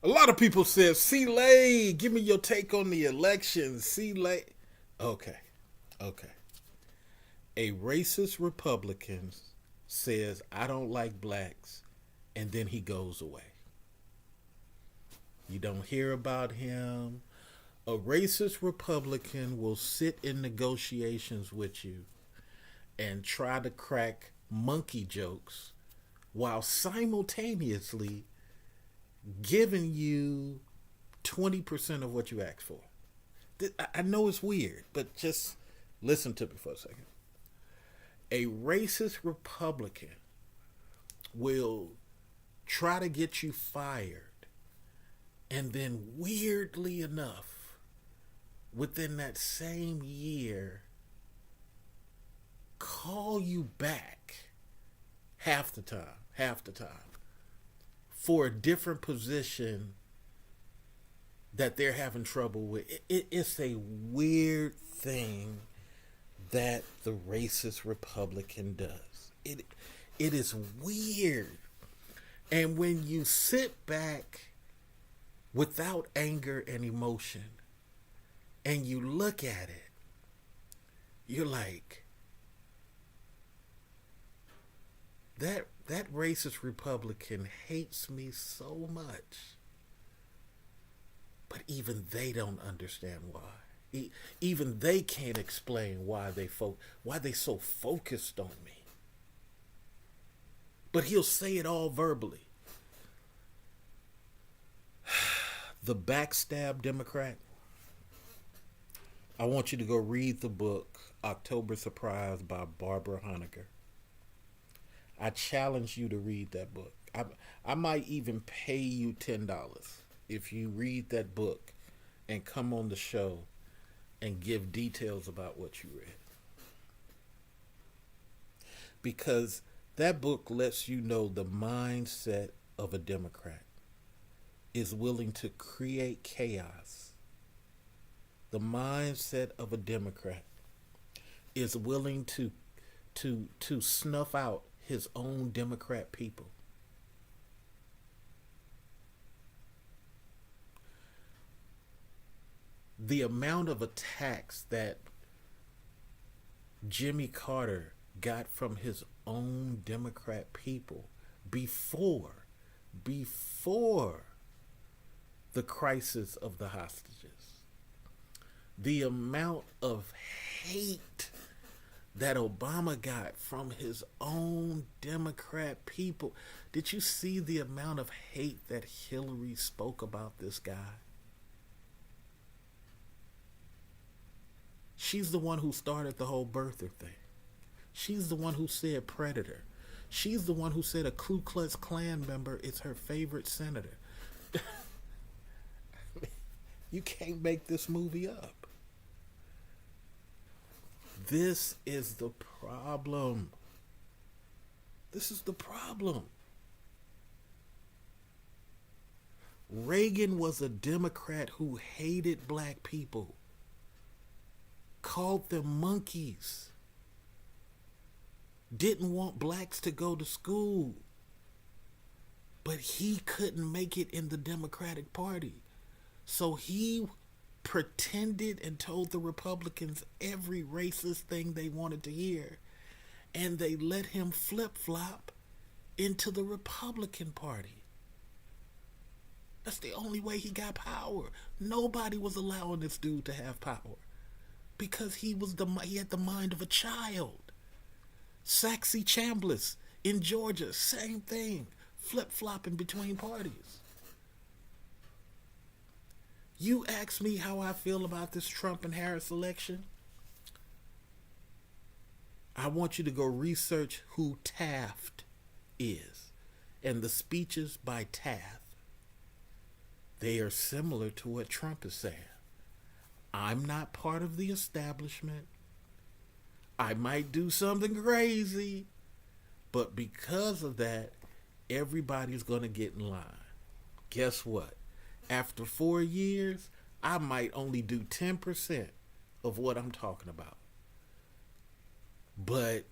A lot of people said, "C-Lay, give me your take on the election." C-Lay. Okay. Okay. A racist Republican says, "I don't like blacks," and then he goes away. You don't hear about him. A racist Republican will sit in negotiations with you and try to crack monkey jokes while simultaneously giving you 20% of what you asked for. I know it's weird, but just listen to me for a second. A racist Republican will try to get you fired, and then weirdly enough, within that same year, call you back half the time, for a different position that they're having trouble with. It's a weird thing that the racist Republican does. It is weird. And when you sit back without anger and emotion and you look at it, you're like, that racist Republican hates me so much. But even they don't understand why. Even they can't explain why they so focused on me. But he'll say it all verbally. The Backstab Democrat. I want you to go read the book October Surprise by Barbara Honegger. I challenge you to read that book. I might even pay you $10 if you read that book and come on the show and give details about what you read. Because that book lets you know the mindset of a Democrat is willing to create chaos. The mindset of a Democrat is willing to snuff out his own Democrat people. The amount of attacks that Jimmy Carter got from his own Democrat people before the crisis of the hostages. The amount of hate that Obama got from his own Democrat people. Did you see the amount of hate that Hillary spoke about this guy? She's the one who started the whole birther thing. She's the one who said predator. She's the one who said a Ku Klux Klan member is her favorite senator. You can't make this movie up. This is the problem. This is the problem. Reagan was a Democrat who hated black people, called them monkeys, didn't want blacks to go to school, but he couldn't make it in the Democratic Party. So he pretended and told the Republicans every racist thing they wanted to hear, and they let him flip-flop into the Republican Party. That's the only way he got power. Nobody was allowing this dude to have power because he had the mind of a child. Saxy Chambliss in Georgia, same thing, flip-flopping between parties. You ask me how I feel about this Trump and Harris election. I want you to go research who Taft is and the speeches by Taft. They are similar to what Trump is saying. I'm not part of the establishment. I might do something crazy, but because of that, everybody's going to get in line. Guess what? After 4 years, I might only do 10% of what I'm talking about. But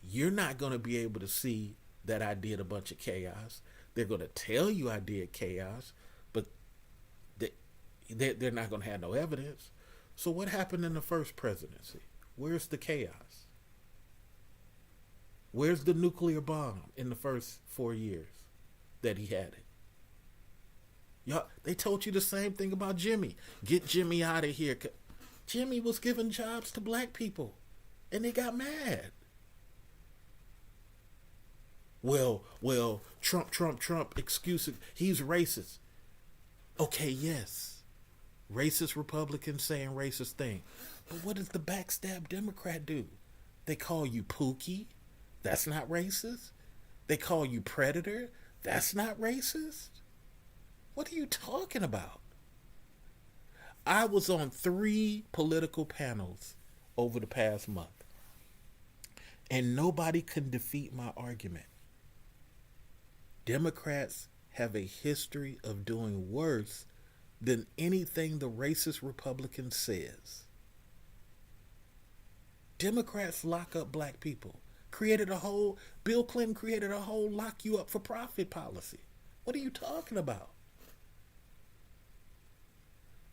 you're not going to be able to see that I did a bunch of chaos They're going to tell you I did chaos, but they're not going to have no evidence. So what happened in the first presidency? Where's the chaos? Where's the nuclear bomb in the first 4 years that he had it? Y'all, they told you the same thing about Jimmy. Get Jimmy out of here. Jimmy was giving jobs to black people, and they got mad. Well, Trump, excuses. He's racist. Okay, yes. Racist Republicans saying racist thing. But what does the backstab Democrat do? They call you Pookie. That's not racist. They call you Predator. That's not racist. What are you talking about? I was on 3 political panels over the past month, and nobody can defeat my argument. Democrats have a history of doing worse than anything the racist Republican says. Democrats lock up black people. Bill Clinton created a whole lock you up for profit policy. What are you talking about?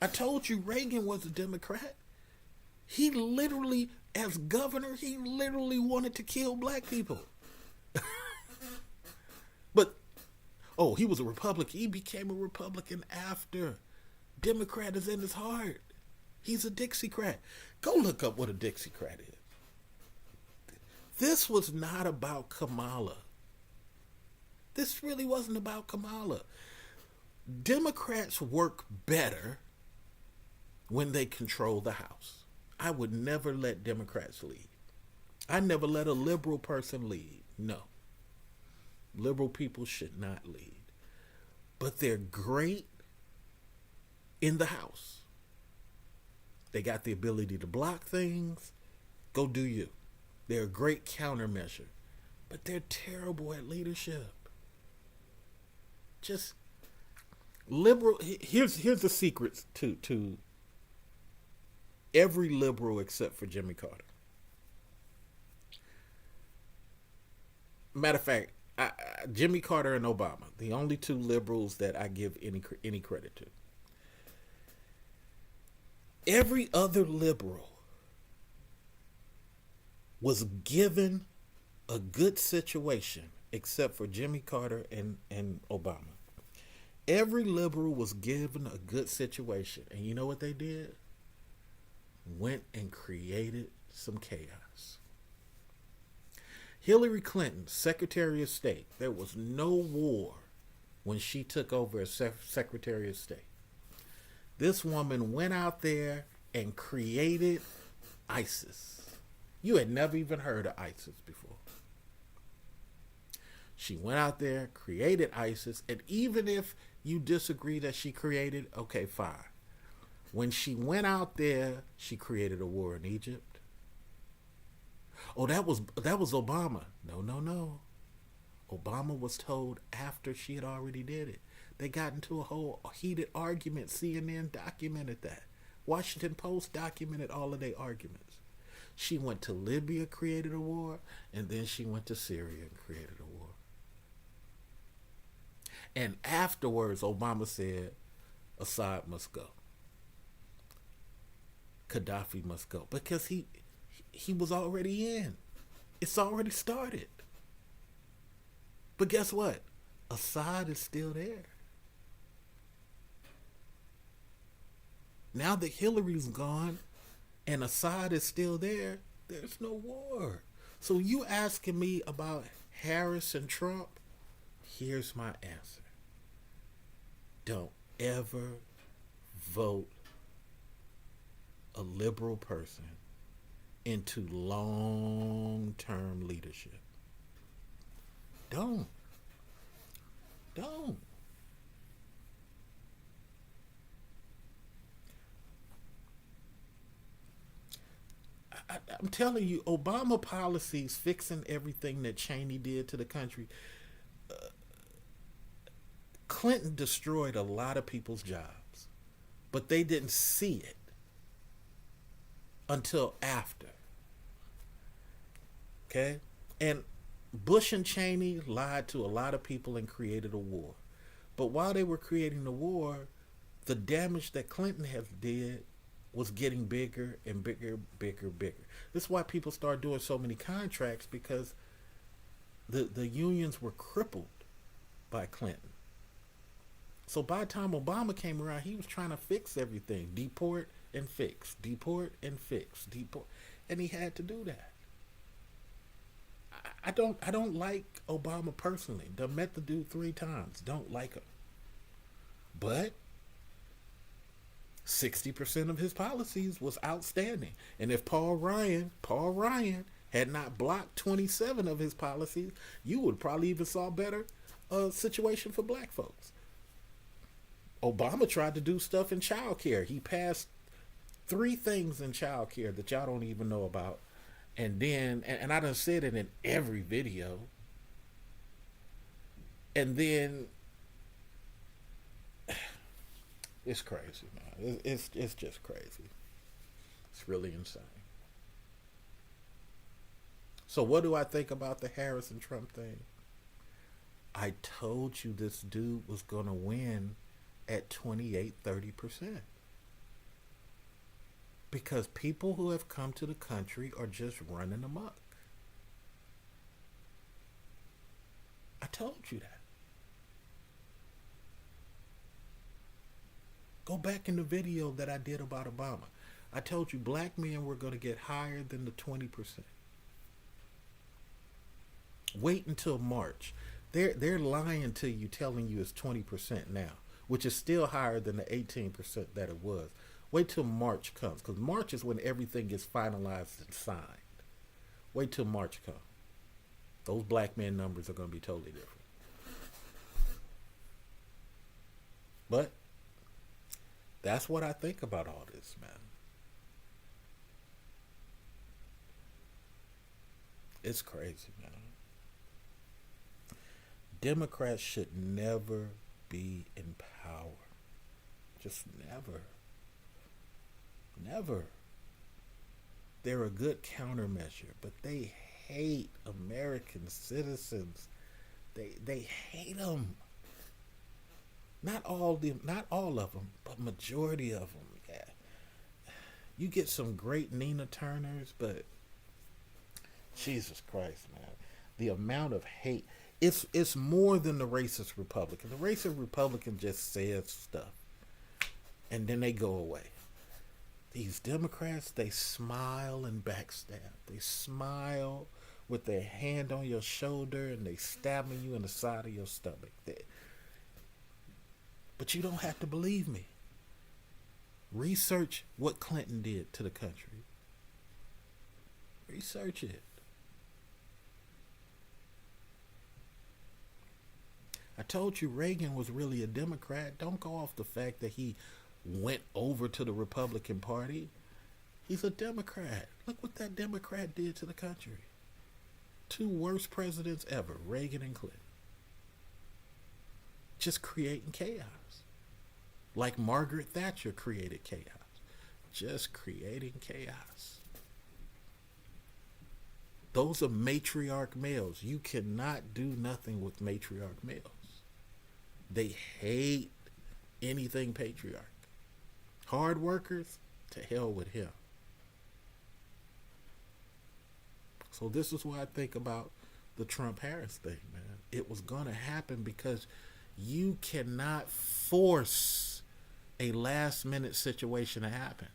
I told you Reagan was a Democrat. He literally, as governor, he literally wanted to kill black people. But, he was a Republican. He became a Republican after. Democrat is in his heart. He's a Dixiecrat. Go look up what a Dixiecrat is. This was not about Kamala. This really wasn't about Kamala. Democrats work better when they control the House. I would never let Democrats lead. I never let a liberal person lead. No. Liberal people should not lead. But they're great in the House. They got the ability to block things. Go do you. They're a great countermeasure. But they're terrible at leadership. Just liberal. Here's the secret to every liberal except for Jimmy Carter. Matter of fact, Jimmy Carter and Obama, the only 2 liberals that I give any credit to. Every other liberal was given a good situation except for Jimmy Carter and Obama. Every liberal was given a good situation. And you know what they did? Went and created some chaos. Hillary Clinton, Secretary of State, there was no war when she took over as Secretary of State. This woman went out there and created ISIS. You had never even heard of ISIS before. She went out there, created ISIS, and even if you disagree that she created, okay, fine. When she went out there, she created a war in Egypt. Oh, that was Obama. No. Obama was told after she had already did it. They got into a whole heated argument. CNN documented that. Washington Post documented all of their arguments. She went to Libya, created a war, and then she went to Syria and created a war. And afterwards, Obama said, Assad must go. Gaddafi must go. Because he was already in. It's already started. But guess what? Assad is still there. Now that Hillary's gone and Assad is still there, there's no war. So you asking me about Harris and Trump? Here's my answer. Don't ever vote a liberal person into long-term leadership. Don't. I'm telling you, Obama policies fixing everything that Cheney did to the country. Clinton destroyed a lot of people's jobs, but they didn't see it until after. Okay? And Bush and Cheney lied to a lot of people and created a war. But while they were creating the war, the damage that Clinton has did was getting bigger and bigger, bigger, bigger. This is why people start doing so many contracts, because the unions were crippled by Clinton. So by the time Obama came around, he was trying to fix everything. Deport and fix. Deport and fix. Deport. And he had to do that. I don't like Obama personally. Done met the dude 3 times. Don't like him. But 60% of his policies was outstanding. And if Paul Ryan had not blocked 27 of his policies, you would probably even saw a better situation for black folks. Obama tried to do stuff in child care. He passed 3 things in child care that y'all don't even know about. And then, and I done said it in every video. And then, it's crazy, man. It's just crazy. It's really insane. So what do I think about the Harris and Trump thing? I told you this dude was going to win at 28-30%. Because people who have come to the country are just running amok. I told you that. Go back in the video that I did about Obama. I told you black men were going to get higher than the 20%. Wait until March. They're lying to you, telling you it's 20% now, which is still higher than the 18% that it was. Wait till March comes, because March is when everything gets finalized and signed. Wait till March comes. Those black men numbers are going to be totally different. But that's what I think about all this, man. It's crazy, man. Democrats should never be in power. Just never. Never. They're a good countermeasure, but they hate American citizens. They hate them. Not all of them, but majority of them. Yeah. You get some great Nina Turners, but Jesus Christ, man, the amount of hate. It's more than the racist Republican. The racist Republican just says stuff, and then they go away. These Democrats, they smile and backstab. They smile with their hand on your shoulder and they stabbing you in the side of your stomach. But you don't have to believe me. Research what Clinton did to the country. Research it. I told you Reagan was really a Democrat. Don't go off the fact that he went over to the Republican Party. He's a Democrat. Look what that Democrat did to the country. 2 worst presidents ever, Reagan and Clinton. Just creating chaos. Like Margaret Thatcher created chaos. Just creating chaos. Those are matriarch males. You cannot do nothing with matriarch males. They hate anything patriarch. Hard workers, to hell with him. So this is what I think about the Trump-Harris thing, man. It was going to happen because you cannot force a last-minute situation to happen.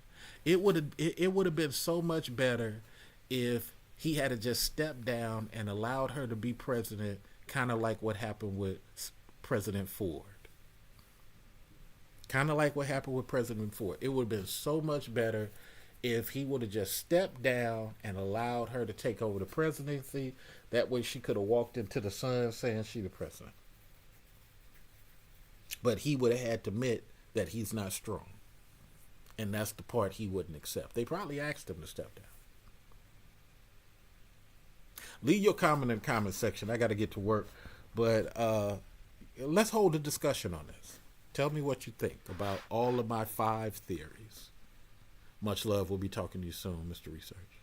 It would have been so much better if he had to just step down and allowed her to be president, kind of like what happened with President Ford. Kind of like what happened with President Ford. It would have been so much better if he would have just stepped down and allowed her to take over the presidency. That way she could have walked into the sun saying she's the president. But he would have had to admit that he's not strong. And that's the part he wouldn't accept. They probably asked him to step down. Leave your comment in the comment section. I got to get to work. But let's hold a discussion on this. Tell me what you think about all of my 5 theories. Much love. We'll be talking to you soon, Mr. Research.